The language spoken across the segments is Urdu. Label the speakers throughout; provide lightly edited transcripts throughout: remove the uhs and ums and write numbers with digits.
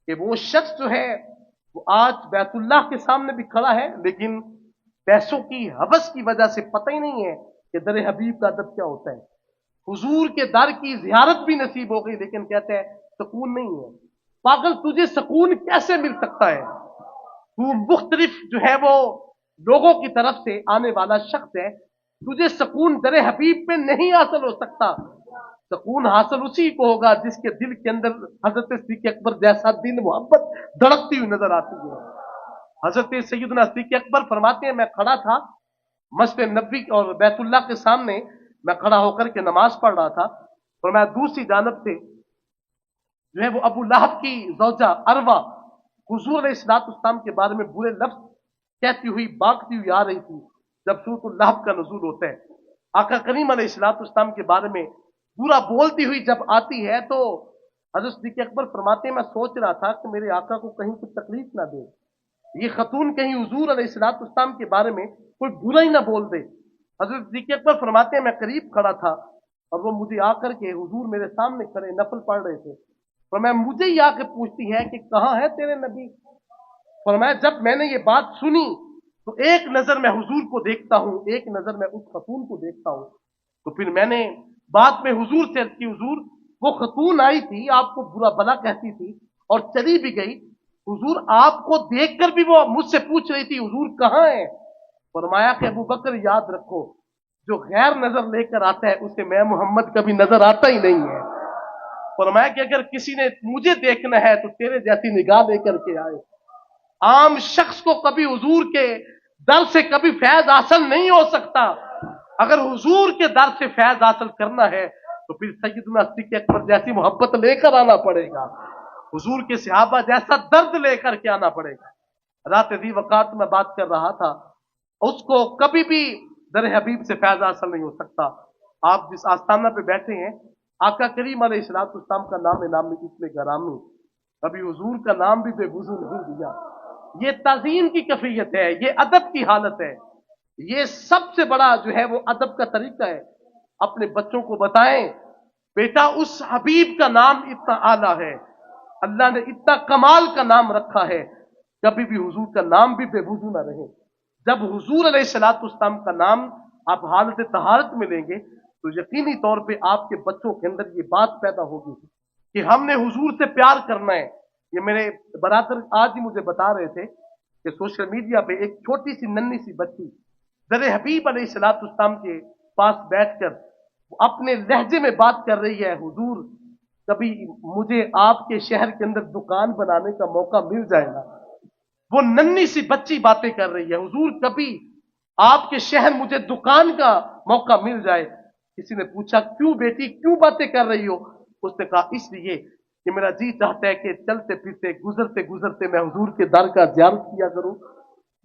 Speaker 1: کہ وہ شخص جو ہے وہ آج بیتullah کے سامنے بھی کھڑا ہے، لیکن پیسوں کی ہوس کی وجہ سے پتہ ہی نہیں ہے کہ در حبیب کا ادب کیا ہوتا ہے۔ حضور کے در کی زیارت بھی نصیب ہو گئی، لیکن کہتے ہیں سکون نہیں ہے۔ پاگل، تجھے سکون کیسے مل سکتا ہے؟ تو مختلف جو ہے وہ لوگوں کی طرف سے آنے والا شخص ہے، تجھے سکون در حبیب پہ نہیں حاصل ہو سکتا۔ سکون حاصل اسی کو ہوگا جس کے دل کے اندر حضرت صدیق اکبر جیسا دل محبت دھڑکتی ہوئی نظر آتی ہے۔ حضرت سیدنا صدیق اکبر فرماتے ہیں، میں کھڑا تھا مسجد نبوی اور بیت اللہ کے سامنے، میں کھڑا ہو کر کے نماز پڑھ رہا تھا، اور میں دوسری جانب سے جو ہے وہ ابو لہب کی زوجہ اروا حضور علیہ السلام کے بارے میں برے لفظ کہتی ہوئی باگتی ہوئی آ رہی تھی۔ جب سورۃ اللہب کا نزول ہوتا ہے، آقا کریم علیہ السلام کے بارے میں برا بولتی ہوئی جب آتی ہے، تو حضرت صدیق اکبر فرماتے ہیں، میں سوچ رہا تھا کہ میرے آقا کو کہیں کچھ تکلیف نہ دے، یہ خاتون کہیں حضور علیہ السلام کے بارے میں کوئی برا ہی نہ بول دے۔ حضرت صدیق اکبر فرماتے ہیں، میں قریب کھڑا تھا اور وہ مجھے آ کر کے حضور میرے سامنے کھڑے نفل پڑھ رہے تھے، فرمایا مجھے ہی آ کے پوچھتی ہے کہ کہاں ہے تیرے نبی؟ فرمایا جب میں نے یہ بات سنی تو ایک نظر میں حضور کو دیکھتا ہوں، ایک نظر میں اس خاتون کو دیکھتا ہوں، تو پھر میں نے بات میں حضور سے عرض کی، حضور وہ خاتون آئی تھی، آپ کو برا بلا کہتی تھی اور چلی بھی گئی، حضور آپ کو دیکھ کر بھی وہ مجھ سے پوچھ رہی تھی حضور کہاں ہے؟ فرمایا کہ ابو بکر یاد رکھو، جو غیر نظر لے کر آتا ہے اسے میں محمد کبھی نظر آتا ہی نہیں ہے۔ فرمایا کہ اگر کسی نے مجھے دیکھنا ہے تو تیرے جیسی نگاہ لے کر کے آئے۔ عام شخص کو کبھی حضور کے در سے کبھی فیض حاصل نہیں ہو سکتا، اگر حضور کے در سے فیض حاصل کرنا ہے تو پھر سیدنا صدیق اکبر جیسی محبت لے کر آنا پڑے گا، حضور کے صحابہ جیسا درد لے کر کے آنا پڑے گا۔ رات ذی وقات میں بات کر رہا تھا، اس کو کبھی بھی در حبیب سے فیض حاصل نہیں ہو سکتا۔ آپ جس آستانہ پہ بیٹھے ہیں، آقا کریم علیہ السلام کا نام نامی اس میں گرامی، کبھی حضور کا نام بھی بے وضو نہیں دیا۔ یہ تعظیم کی کیفیت ہے، یہ ادب کی حالت ہے، یہ سب سے بڑا جو ہے وہ ادب کا طریقہ ہے۔ اپنے بچوں کو بتائیں، بیٹا اس حبیب کا نام اتنا اعلیٰ ہے، اللہ نے اتنا کمال کا نام رکھا ہے، کبھی بھی حضور کا نام بھی بے وضو نہ رہے۔ جب حضور علیہ السلام کا نام آپ حالت طہارت میں لیں گے تو یقینی طور پہ آپ کے بچوں کے اندر یہ بات پیدا ہوگی کہ ہم نے حضور سے پیار کرنا ہے۔ یہ میرے برادر آج ہی مجھے بتا رہے تھے کہ سوشل میڈیا پہ ایک چھوٹی سی ننھی سی بچی در حبیب علیہ السلام کے پاس بیٹھ کر اپنے لہجے میں بات کر رہی ہے، حضور کبھی مجھے آپ کے شہر کے اندر دکان بنانے کا موقع مل جائے گا۔ وہ ننھی سی بچی باتیں کر رہی ہے، حضور کبھی آپ کے شہر مجھے دکان کا موقع مل جائے۔ کسی نے پوچھا کیوں بیٹی کیوں باتیں کر رہی ہو؟ اس نے کہا اس لیے کہ میرا جی چاہتا ہے کہ چلتے پھرتے گزرتے گزرتے میں حضور کے در کا زیارت کیا کروں۔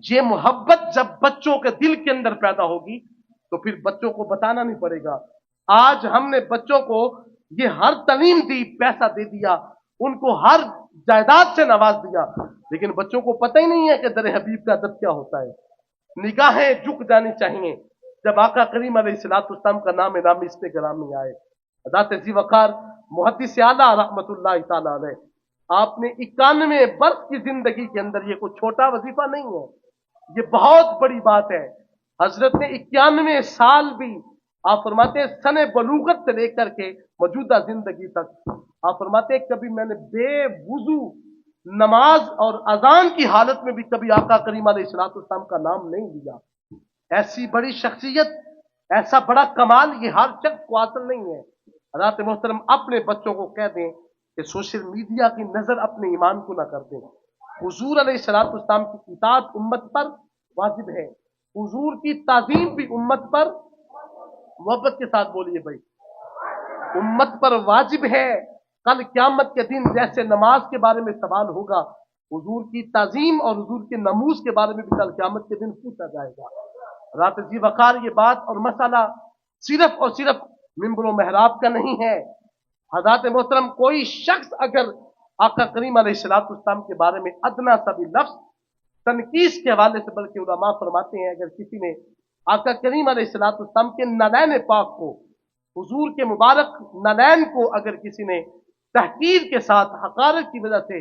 Speaker 1: یہ محبت جب بچوں کے دل کے اندر پیدا ہوگی تو پھر بچوں کو بتانا نہیں پڑے گا۔ آج ہم نے بچوں کو یہ ہر تعلیم دی، پیسہ دے دیا، ان کو ہر جائیداد سے نواز دیا، لیکن بچوں کو پتہ ہی نہیں ہے کہ در حبیب کا ادب کیا ہوتا ہے۔ نگاہیں جھک جانی چاہیے جب آقا کریم علیہ السلام کا نام نامی اس پہ گرامی آئے۔ ذات ذی وقار محدث اعلیٰ رحمت اللہ تعالی علیہ، آپ نے 91 برس کی زندگی کے اندر، یہ کوئی چھوٹا وظیفہ نہیں ہے، یہ بہت بڑی بات ہے۔ حضرت نے 91 سال بھی، آپ فرماتے ہیں سن بلوغت سے لے کر کے موجودہ زندگی تک، آپ فرماتے ہیں کبھی میں نے بے وضو نماز اور اذان کی حالت میں بھی کبھی آقا کریم علیہ السلام کا نام نہیں لیا۔ ایسی بڑی شخصیت، ایسا بڑا کمال یہ ہر شخص کو حاصل نہیں ہے۔ حضرات محترم اپنے بچوں کو کہہ دیں کہ سوشل میڈیا کی نظر اپنے ایمان کو نہ کر دیں۔ حضور علیہ السلام کی اطاعت امت پر واجب ہے، حضور کی تعظیم بھی امت پر، محبت کے ساتھ بولیے بھائی، امت پر واجب ہے۔ کل قیامت کے دن جیسے نماز کے بارے میں سوال ہوگا، حضور کی تعظیم اور حضور کے ناموس کے بارے میں بھی کل قیامت کے دن پوچھا جائے گا۔ رات ذی وقار یہ بات اور مسئلہ صرف اور صرف منبر و محراب کا نہیں ہے۔ حضرات محترم کوئی شخص اگر آقا کریم علیہ السلام کے بارے میں ادنا سا بھی لفظ تنقیص کے حوالے سے، بلکہ علماء فرماتے ہیں اگر کسی نے آقا کریم علیہ السلام کے نالین پاک کو، حضور کے مبارک نالین کو اگر کسی نے تحقیر کے ساتھ، حقارت کی وجہ سے